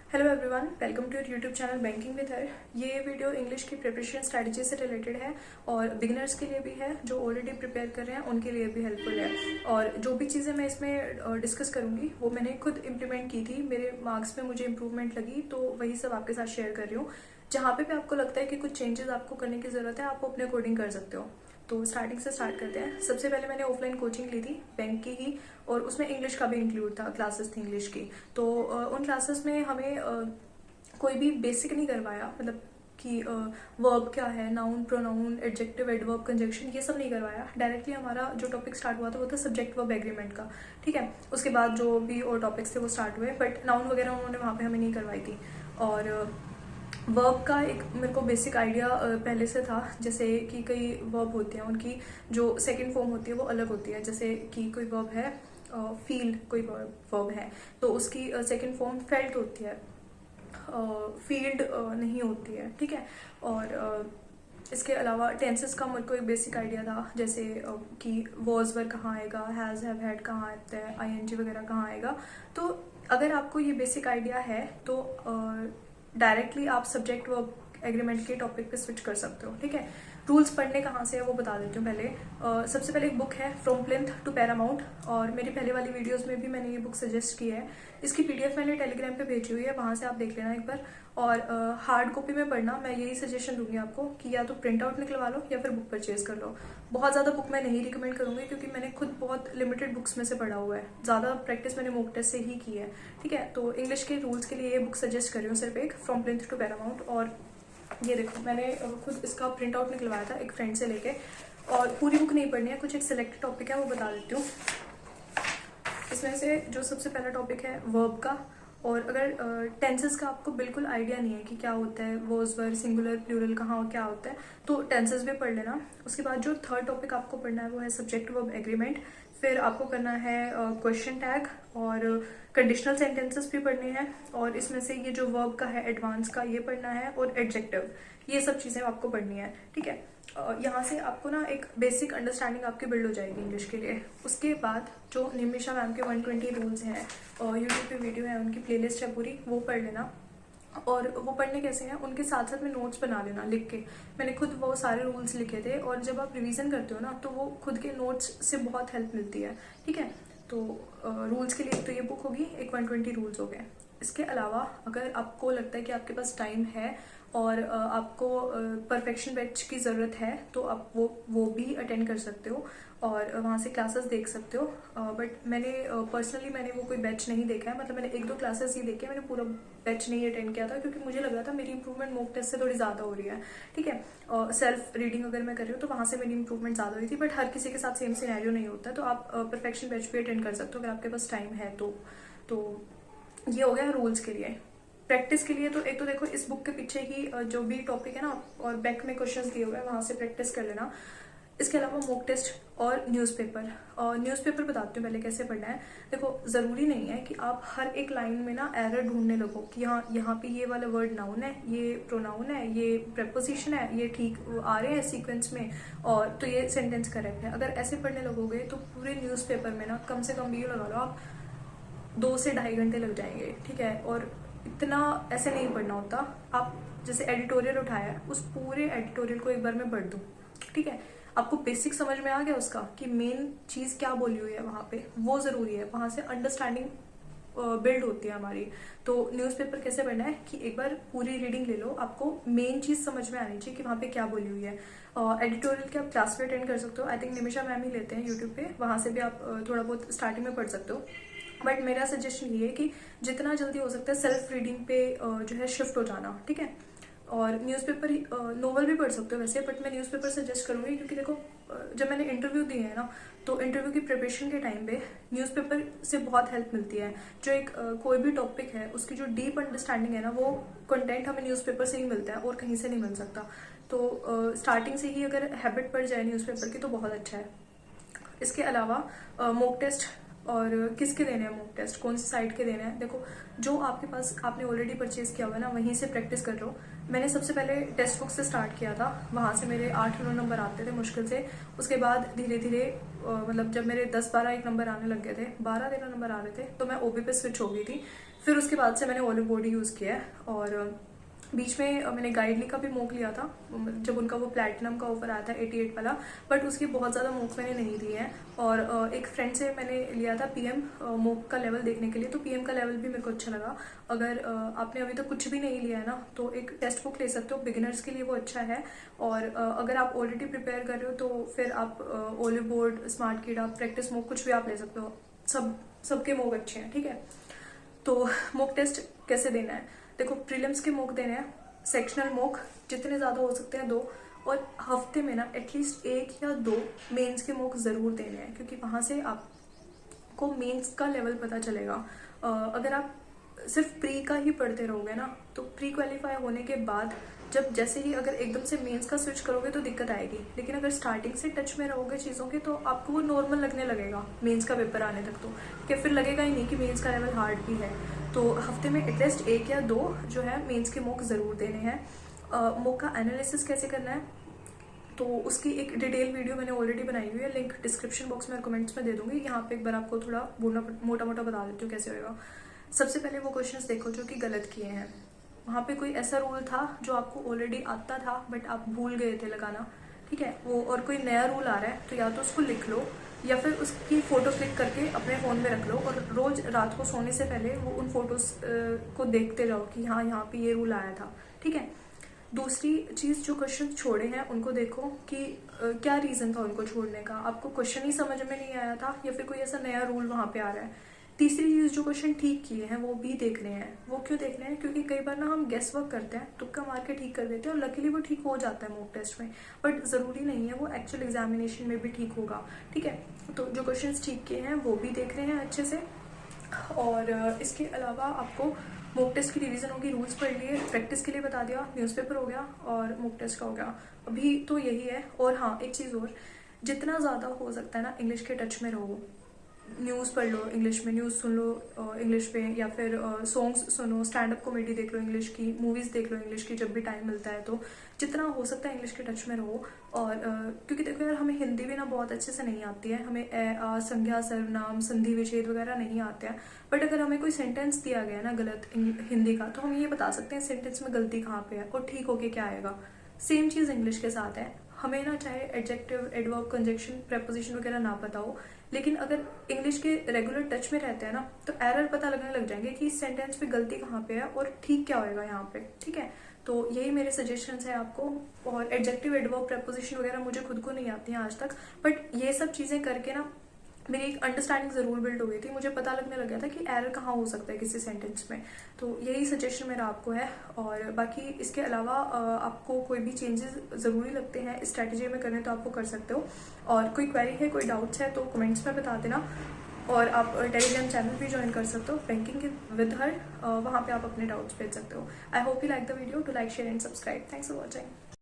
Hello everyone, welcome to your YouTube channel banking with her. ये video English की preparation strategy से related है और बिगिनर्स के लिए भी है, जो ऑलरेडी प्रिपेयर कर रहे हैं उनके लिए भी हेल्पफुल है। और जो भी चीज़ें मैं इसमें डिस्कस करूँगी वो मैंने खुद इम्प्लीमेंट की थी, मेरे मार्क्स में मुझे इम्प्रूवमेंट लगी, तो वही सब आपके साथ शेयर कर रही हूँ। जहाँ पे भी आपको लगता है कि कुछ चेंजेस आपको करने की ज़रूरत है, आप अपने अकॉर्डिंग कर सकते हो। तो स्टार्टिंग से स्टार्ट करते हैं। सबसे पहले मैंने ऑफलाइन कोचिंग ली थी बैंक की ही, और उसमें इंग्लिश का भी इंक्लूड था, क्लासेस थी इंग्लिश की। तो उन क्लासेस में हमें कोई भी बेसिक नहीं करवाया, मतलब कि वर्ब क्या है, noun, pronoun, adjective, adverb, conjunction, ये सब नहीं करवाया। डायरेक्टली हमारा जो टॉपिक स्टार्ट हुआ था वो था सब्जेक्ट वर्ब एग्रीमेंट का। ठीक है, उसके बाद जो भी और टॉपिक्स थे वो स्टार्ट हुए, बट नाउन वगैरह उन्होंने वहाँ पे हमें नहीं करवाई थी। और वर्ब का एक मेरे को बेसिक आइडिया पहले से था, जैसे कि कई वर्ब होते हैं उनकी जो सेकंड फॉर्म होती है वो अलग होती है। जैसे कि कोई वर्ब है फील, कोई वर्ब है तो उसकी सेकंड फॉर्म फेल्ट होती है, फील्ड नहीं होती है। ठीक है, और इसके अलावा टेंसेस का मेरे को एक बेसिक आइडिया था, जैसे कि वॉज वर कहाँ आएगा, हैज़ हैव हैड कहाँ आता है, आईएनजी वगैरह कहाँ आएगा। तो अगर आपको ये बेसिक आइडिया है तो डायरेक्टली आप सब्जेक्ट वर्ब एग्रीमेंट के टॉपिक पे स्विच कर सकते हो। ठीक है, रूल्स पढ़ने कहाँ से है वो बता देती हूँ पहले। सबसे पहले एक बुक है फ्रॉम प्लिंथ टू पैरामाउंट, और मेरी पहले वाली वीडियोस में भी मैंने ये बुक सजेस्ट की है। इसकी पीडीएफ मैंने टेलीग्राम पे भेजी हुई है, वहाँ से आप देख लेना एक बार। और हार्ड कॉपी में पढ़ना मैं यही सजेशन दूंगी आपको कि या तो प्रिंट आउट निकलवा लो या फिर बुक परचेज कर लो। बहुत ज़्यादा बुक मैं नहीं रिकमेंड करूंगी, क्योंकि मैंने खुद बहुत लिमिटेड बुक्स में से पढ़ा हुआ है, ज़्यादा प्रैक्टिस मैंने मॉक टेस्ट से ही की है। ठीक है, तो इंग्लिश के रूल्स के लिए ये बुक सजेस्ट कर रही हूँ, सिर्फ एक फ्रॉम प्लिंथ टू पैरामाउंट। और ये देखो, मैंने खुद इसका प्रिंट आउट निकलवाया था एक फ्रेंड से लेके, और पूरी बुक नहीं पढ़नी है, कुछ एक सिलेक्टेड टॉपिक है वो बता देती हूँ। इसमें से जो सबसे पहला टॉपिक है वर्ब का, और अगर टेंसेस का आपको बिल्कुल आइडिया नहीं है कि क्या होता है, वॉज वर, सिंगुलर, प्लूरल कहाँ क्या होता है, तो टेंसेस भी पढ़ लेना। उसके बाद जो थर्ड टॉपिक आपको पढ़ना है वो है सब्जेक्ट वर्ब एग्रीमेंट। फिर आपको करना है क्वेश्चन टैग, और कंडीशनल सेंटेंसेस भी पढ़ने हैं, और इसमें से ये जो वर्ब का है एडवांस का ये पढ़ना है, और एडजेक्टिव, ये सब चीज़ें आपको पढ़नी है। ठीक है, यहाँ से आपको ना एक बेसिक अंडरस्टैंडिंग आपकी बिल्ड हो जाएगी इंग्लिश के लिए। उसके बाद जो निमिषा मैम के 120 रूल्स हैं, और यूट्यूब पे वीडियो है, उनकी प्लेलिस्ट है पूरी, वो पढ़ लेना। और वो पढ़ने कैसे हैं, उनके साथ साथ में नोट्स बना लेना लिख के। मैंने खुद वो सारे रूल्स लिखे थे, और जब आप रिवीजन करते हो ना तो वो खुद के नोट्स से बहुत हेल्प मिलती है। ठीक है, तो रूल्स के लिए तो ये बुक होगी, एक 120 रूल्स हो गए। इसके अलावा अगर आपको लगता है कि आपके पास टाइम है और आपको परफेक्शन बैच की ज़रूरत है, तो आप वो भी अटेंड कर सकते हो और वहाँ से क्लासेस देख सकते हो। बट मैंने पर्सनली मैंने वो कोई बैच नहीं देखा है, मतलब मैंने एक दो क्लासेस ही देखे, मैंने पूरा बैच नहीं अटेंड किया था, क्योंकि मुझे लग रहा था मेरी इंप्रूवमेंट मॉक टेस्ट से थोड़ी ज़्यादा हो रही है। ठीक है, सेल्फ रीडिंग अगर मैं कर रही हूँ तो वहाँ से मेरी इंप्रूवमेंट ज़्यादा हुई थी, बट हर किसी के साथ सेम सिनेरियो नहीं होता, तो आप परफेक्शन बैच भी अटेंड कर सकते हो अगर आपके पास टाइम है तो ये हो गया रूल्स के लिए। प्रैक्टिस के लिए तो एक तो देखो, इस बुक के पीछे ही जो भी टॉपिक है ना, और बैक में क्वेश्चंस दिए हुए हैं, वहां से प्रैक्टिस कर लेना। इसके अलावा मॉक टेस्ट और न्यूज़पेपर, और न्यूज़पेपर बताती हूँ पहले कैसे पढ़ना है। देखो, ज़रूरी नहीं है कि आप हर एक लाइन में ना एरर ढूंढने लगो कि यहाँ पे ये वाला वर्ड नाउन है, ये प्रोनाउन है, ये प्रेपोजिशन है, ये ठीक आ रहे हैं सीक्वेंस में, और तो ये सेंटेंस करेक्ट है। अगर ऐसे पढ़ने लगोगे तो पूरे न्यूज़पेपर में ना कम से कम भी लगा लो आप 2 से ढाई घंटे लग जाएंगे। ठीक है, और इतना ऐसे नहीं पढ़ना होता। आप जैसे एडिटोरियल उठाया है, उस पूरे एडिटोरियल को एक बार मैं पढ़ दूँ। ठीक है, आपको बेसिक समझ में आ गया उसका कि मेन चीज़ क्या बोली हुई है वहाँ पे, वो ज़रूरी है, वहाँ से अंडरस्टैंडिंग बिल्ड होती है हमारी। तो न्यूज़पेपर कैसे पढ़ना है कि एक बार पूरी रीडिंग ले लो, आपको मेन चीज़ समझ में आनी चाहिए कि वहाँ पे क्या बोली हुई है। एडिटोरियल के आप क्लास पे अटेंड कर सकते हो, आई थिंक निमिषा मैम ही लेते हैं यूट्यूब पे, वहाँ से भी आप थोड़ा बहुत स्टार्टिंग में पढ़ सकते हो। बट मेरा सजेशन ये है कि जितना जल्दी हो सकता है सेल्फ रीडिंग पे जो है शिफ्ट हो जाना। ठीक है, और न्यूज़पेपर नोवेल भी पढ़ सकते हो वैसे, बट मैं न्यूज़पेपर सजेस्ट करूँगी, क्योंकि देखो जब मैंने इंटरव्यू दिए है ना, तो इंटरव्यू की प्रिपरेशन के टाइम पे न्यूज़पेपर से बहुत हेल्प मिलती है। जो एक कोई भी टॉपिक है उसकी जो डीप अंडरस्टैंडिंग है ना, वो कंटेंट हमें न्यूज़पेपर से ही मिलता है और कहीं से नहीं मिल सकता। तो स्टार्टिंग से ही अगर हैबिट पड़ जाए न्यूज़पेपर की तो बहुत अच्छा है। इसके अलावा मॉक टेस्ट, और किसके देने हैं मॉक टेस्ट, कौन सी साइट के देने हैं। देखो, जो आपके पास आपने ऑलरेडी परचेज किया हुआ है ना, वहीं से प्रैक्टिस कर लो। मैंने सबसे पहले टेक्स्ट बुक से स्टार्ट किया था, वहाँ से मेरे 8-9 नंबर आते थे मुश्किल से। उसके बाद धीरे धीरे मतलब जब मेरे 10-12 एक नंबर आने लग गए थे, 12-13 नंबर आ रहे थे, तो मैं ओबी पे स्विच हो गई थी। फिर उसके बाद से मैंने ओलिव बोर्ड यूज़ किया है। और बीच में मैंने गाइडली का भी मूक लिया था जब उनका वो प्लैटिनम का ऑफर आया था 88 वाला, बट उसकी बहुत ज़्यादा मूक मैंने नहीं ली है। और एक फ्रेंड से मैंने लिया था पीएम मूक का लेवल देखने के लिए, तो पीएम का लेवल भी मेरे को अच्छा लगा। अगर आपने अभी तक कुछ भी नहीं लिया है ना, तो एक टेक्स्ट बुक ले सकते हो, बिगिनर्स के लिए वो अच्छा है। और अगर आप ऑलरेडी प्रिपेयर कर रहे हो तो फिर आप ओलिव बोर्ड, स्मार्ट किड, आप प्रैक्टिस मूक कुछ भी आप ले सकते हो, सबके मूक अच्छे हैं, ठीक है। तो मॉक टेस्ट कैसे देना है, देखो प्रीलिम्स के मॉक देने हैं, सेक्शनल मॉक जितने ज़्यादा हो सकते हैं 2, और हफ्ते में ना एटलीस्ट 1 या 2 मेंस के मॉक ज़रूर देने हैं, क्योंकि वहाँ से आपको मेंस का लेवल पता चलेगा। अगर आप सिर्फ प्री का ही पढ़ते रहोगे ना, तो प्री क्वालिफाई होने के बाद जब जैसे ही अगर एकदम से मेंस का स्विच करोगे तो दिक्कत आएगी। लेकिन अगर स्टार्टिंग से टच में रहोगे चीज़ों के, तो आपको वो नॉर्मल लगने लगेगा मेंस का पेपर आने तक, तो कि फिर लगेगा ही नहीं कि मेंस का लेवल हार्ड भी है। तो हफ्ते में एटलीस्ट 1 या 2 जो है मेंस के मॉक ज़रूर देने हैं। मॉक का एनालिसिस कैसे करना है, तो उसकी एक डिटेल वीडियो मैंने ऑलरेडी बनाई हुई है, लिंक डिस्क्रिप्शन बॉक्स में कमेंट्स में दे दूंगी। यहाँ पे एक बार आपको थोड़ा मोटा मोटा बता देती हूँ कैसे होगा। सबसे पहले वो क्वेश्चंस देखो जो कि गलत किए हैं। वहाँ पे कोई ऐसा रूल था जो आपको ऑलरेडी आता था बट आप भूल गए थे लगाना, ठीक है वो, और कोई नया रूल आ रहा है तो या तो उसको लिख लो या फिर उसकी फ़ोटो क्लिक करके अपने फ़ोन में रख लो, और रोज़ रात को सोने से पहले वो उन फोटोज़ को देखते जाओ कि हाँ यहाँ पे ये रूल आया था, ठीक है। दूसरी चीज़, जो क्वेश्चन छोड़े हैं उनको देखो कि क्या रीज़न था उनको छोड़ने का, आपको क्वेश्चन ही समझ में नहीं आया था या फिर कोई ऐसा नया रूल वहाँ पे आ रहा है। तीसरी चीज़, जो क्वेश्चन ठीक किए हैं वो भी देख रहे हैं। वो क्यों देख रहे हैं, क्योंकि कई बार ना हम गेस वर्क करते हैं, तुक्का मार के ठीक कर देते हैं, और लकीली वो ठीक हो जाता है मॉक टेस्ट में, बट ज़रूरी नहीं है वो एक्चुअल एग्जामिनेशन में भी ठीक होगा, ठीक है। तो जो क्वेश्चन ठीक किए हैं वो भी देख रहे हैं अच्छे से। और इसके अलावा आपको मॉक टेस्ट की रिवीजन होगी, रूल्स पढ़ लिए, प्रैक्टिस के लिए बता दिया, न्यूज़पेपर हो गया और मॉक टेस्ट का हो गया, अभी तो यही है। और हाँ, एक चीज़ और, जितना ज़्यादा हो सकता है ना इंग्लिश के टच में रहो, न्यूज़ पढ़ लो इंग्लिश में, न्यूज़ सुन लो इंग्लिश पे, या फिर सॉन्ग्स सुनो, स्टैंड अप कॉमेडी देख लो इंग्लिश की, मूवीज़ देख लो इंग्लिश की जब भी टाइम मिलता है, तो जितना हो सकता है इंग्लिश के टच में रहो। और क्योंकि देखो यार, हमें हिंदी भी ना बहुत अच्छे से नहीं आती है, हमें संज्ञा, सर्वनाम, संधि विच्छेद वगैरह नहीं आते हैं, बट अगर हमें कोई सेंटेंस दिया गया है ना गलत हिंदी का, तो हम ये बता सकते हैं सेंटेंस में गलती कहाँ पे है और ठीक होके क्या आएगा। सेम चीज़ इंग्लिश के साथ है, हमें ना चाहे एडजेक्टिव, एडवर्ब, कंजक्शन, प्रेपोजिशन वगैरह ना पता हो, लेकिन अगर इंग्लिश के रेगुलर टच में रहते हैं ना, तो एरर पता लगने लग जाएंगे कि इस सेंटेंस पे गलती कहाँ पे है और ठीक क्या होएगा यहाँ पे, ठीक है। तो यही मेरे सजेशंस है आपको। और एडजेक्टिव, एडवर्ब, प्रेपोजिशन वगैरह मुझे खुद को नहीं आती हैं आज तक, बट ये सब चीज़ें करके ना मेरी एक अंडरस्टैंडिंग ज़रूर बिल्ड हो गई थी, मुझे पता लगने लग गया था कि एरर कहाँ हो सकता है किसी सेंटेंस में। तो यही सजेशन मेरा आपको है। और बाकी इसके अलावा आपको कोई भी चेंजेस ज़रूरी लगते हैं स्ट्रैटेजी में करने, तो आपको कर सकते हो। और कोई क्वेरी है, कोई डाउट्स है तो कमेंट्स में बता देना। और आप टेलीग्राम चैनल भी ज्वाइन कर सकते हो, बैंकिंग विद हर, वहाँ पे आप अपने डाउट्स भेज सकते हो। I hope you like the video, to like, share and subscribe. Thanks for watching.